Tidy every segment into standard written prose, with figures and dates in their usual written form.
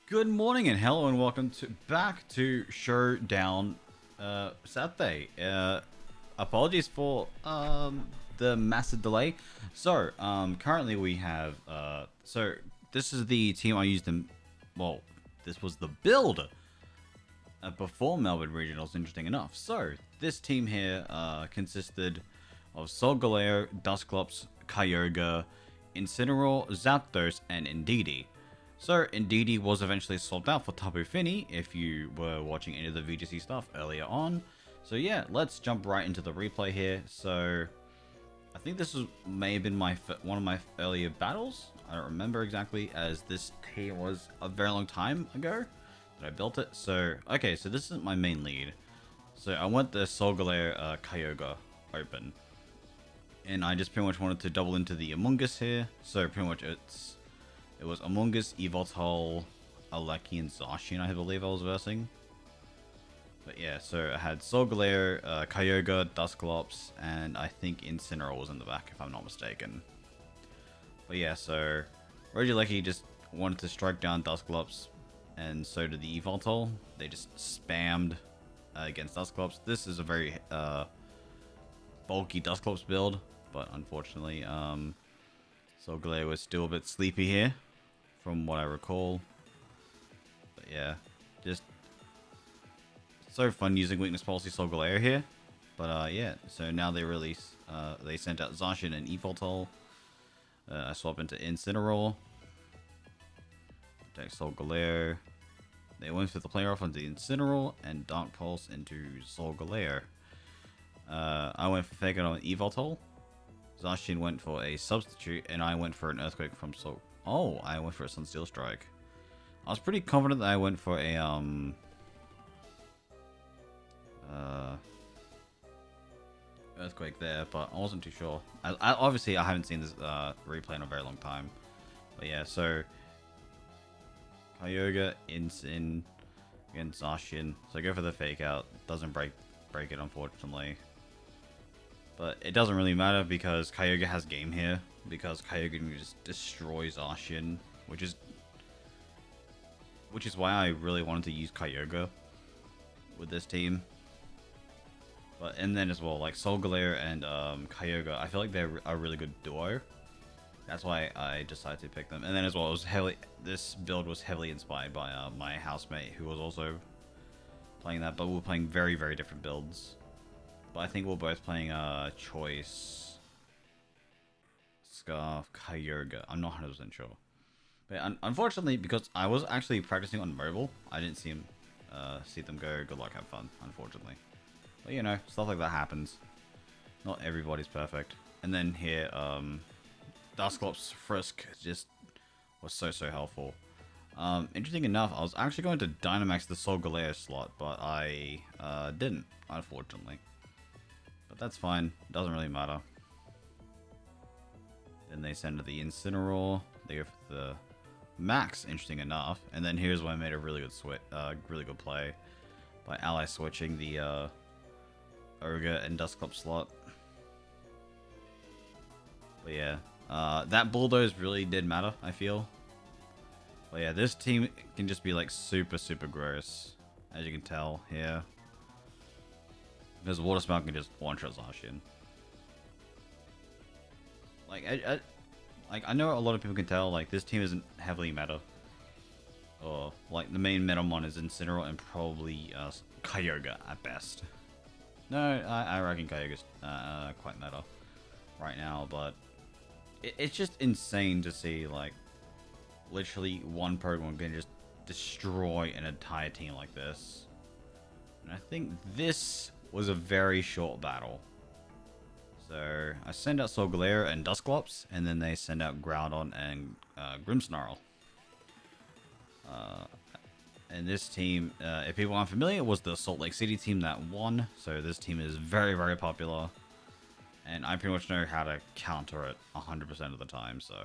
Good morning and hello and welcome back to Showdown Saturday. Apologies for the massive delay. Currently we have this is the team I used in, well, this was the build before Melbourne Regionals, interesting enough. So this team here consisted of Sol Galeo, Dusclops, Kyogre, Incineroar, Zapdos, and Indeedee. So Indeedee was eventually swapped out for Tapu Fini if you were watching any of the VGC stuff earlier on. So yeah, let's jump right into the replay here. So I think this may have been one of my earlier battles. I don't remember exactly, as this team was a very long time ago that I built it. So okay, so this isn't my main lead. So I want the Solgaleo Kyogre open, and I just pretty much wanted to double into the Among Us here. So pretty much it was Among Us, Evoltol, Aleki, and Zacian, I believe I was versing. But yeah, so I had Solgaleo, Kyogre, Dusclops, and I think Incineroar was in the back, if I'm not mistaken. But yeah, so Regieleki just wanted to strike down Dusclops, and so did the Evoltol. They just spammed against Dusclops. This is a very bulky Dusclops build, but unfortunately, Solgaleo was still a bit sleepy here, from what I recall. But yeah, just so fun using Weakness Policy Solgaleo here. But yeah, so now they sent out Zacian and Evoltol. I swap into Incineroar. Attack Solgaleo. They went for the player off onto Incineroar and Dark Pulse into Solgaleo. I went for Fake Out on Evoltol. Zacian went for a substitute, and I went for an Earthquake from Sol. Oh, I went for a Sunsteel Strike. I was pretty confident that I went for a Earthquake there, but I wasn't too sure. Obviously I haven't seen this replay in a very long time. But yeah, so Kyogre, Incin against Zacian. So I go for the Fake Out. Doesn't break it, unfortunately. But it doesn't really matter because Kyogre has game here. Because Kyogre just destroys Zacian, which is why I really wanted to use Kyogre with this team. And then as well, like Solgaleo and Kyogre, I feel like they're a really good duo. That's why I decided to pick them. And then as well, this build was heavily inspired by my housemate, who was also playing that, but we were playing very, very different builds. But I think we're both playing Choice, Scarf, Kyogre. I'm not 100% sure. But unfortunately, because I was actually practicing on mobile, I didn't see them go. Good luck, have fun, unfortunately. But you know, stuff like that happens. Not everybody's perfect. And then here, Dusclops Frisk just was so helpful. Interesting enough, I was actually going to Dynamax the Solgaleo slot, but I didn't, unfortunately. But that's fine, doesn't really matter. Then they send the Incineroar. They go for the Max, interesting enough. And then here's where I made a really good play by ally switching the Ogre and Dusclops slot. But yeah, that Bulldoze really did matter, I feel. But yeah, this team can just be like super gross, as you can tell here. Because Water Spout can just one-shot Zacian. I know a lot of people can tell, like, this team isn't heavily meta. Or, like, the main Metamon is Incineroar and probably Kyogre at best. No, I reckon Kyogre's quite meta right now, but it's just insane to see, like, literally one Pokemon can just destroy an entire team like this. And I think this was a very short battle. So I send out Solgaleo and Dusclops, and then they send out Groudon and Grimmsnarl. And this team, if people aren't familiar, was the Salt Lake City team that won. So this team is very popular. And I pretty much know how to counter it 100% of the time, so...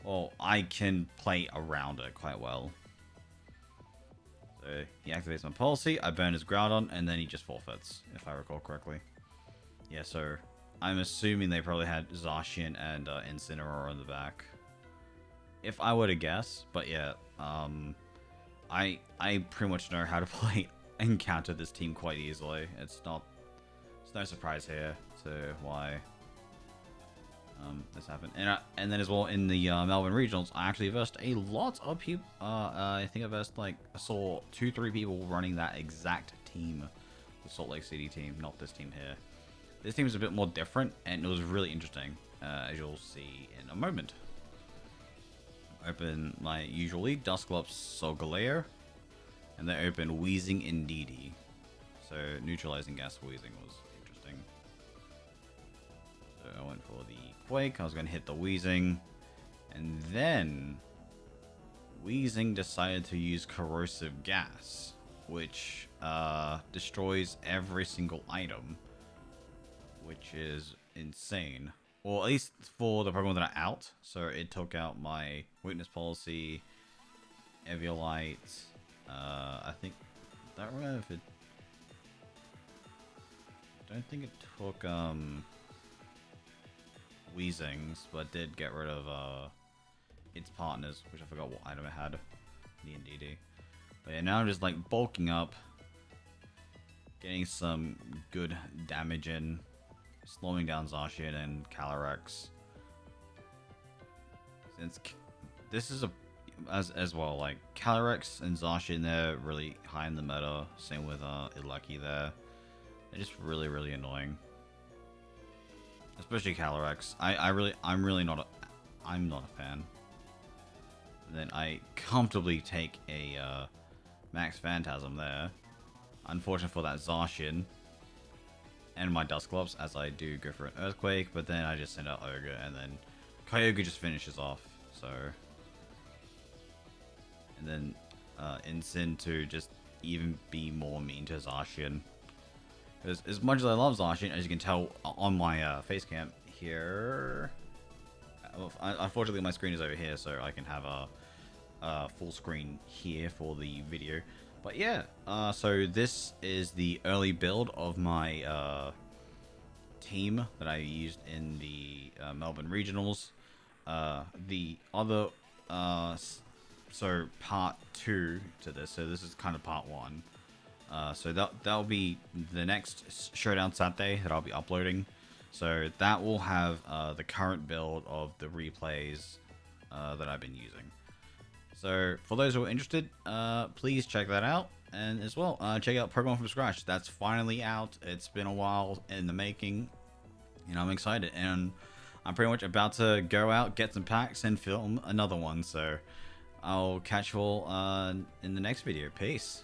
Well, I can play around it quite well. So he activates my policy, I burn his Groudon, and then he just forfeits, if I recall correctly. Yeah, so I'm assuming they probably had Zacian and Incineroar in the back. If I were to guess, but yeah, I pretty much know how to play and counter this team quite easily. It's no surprise here to why this happened. And then as well in the Melbourne regionals, I actually versed a lot of people. I think I versed I saw 2-3 people running that exact team, the Salt Lake City team, not this team here. This team is a bit more different, and it was really interesting, as you'll see in a moment. Open my usually Dusclops Solgaleo, and then open Wheezing Indeedee. So neutralizing gas wheezing was interesting. So I went for the Quake. I was going to hit the Wheezing, and then Wheezing decided to use corrosive gas, which destroys every single item, which is insane. Or at least for the Pokemon that are out. So it took out my Weakness Policy, Eviolite. I think I don't remember if it. Don't think it took Weezings, but did get rid of its partners, which I forgot what item it had. The DD. But yeah, now I'm just bulking up, getting some good damage in, slowing down Zacian and Calyrex. Since this is as well, Calyrex and Zacian, they're really high in the meta. Same with Ilecki there. They're just really, really annoying. Especially Calyrex. I'm not a fan. And then I comfortably take a Max Phantasm there. Unfortunate for that Zacian and my Dusclops, as I do go for an Earthquake, but then I just send out Ogre, and then Kyogre just finishes off. So, and then Incin to just even be more mean to Zacian. Because as much as I love Zacian, as you can tell on my face cam here, unfortunately my screen is over here, so I can have a full screen here for the video. But yeah, so this is the early build of my team that I used in the Melbourne regionals. The other, so part 2 to this, so this is kind of part 1. So that'll be the next Showdown Saturday that I'll be uploading. So that will have the current build of the replays that I've been using. So for those who are interested, please check that out. And as well, check out Pokemon from Scratch. That's finally out. It's been a while in the making, and I'm excited. And I'm pretty much about to go out, get some packs, and film another one. So I'll catch you all in the next video. Peace.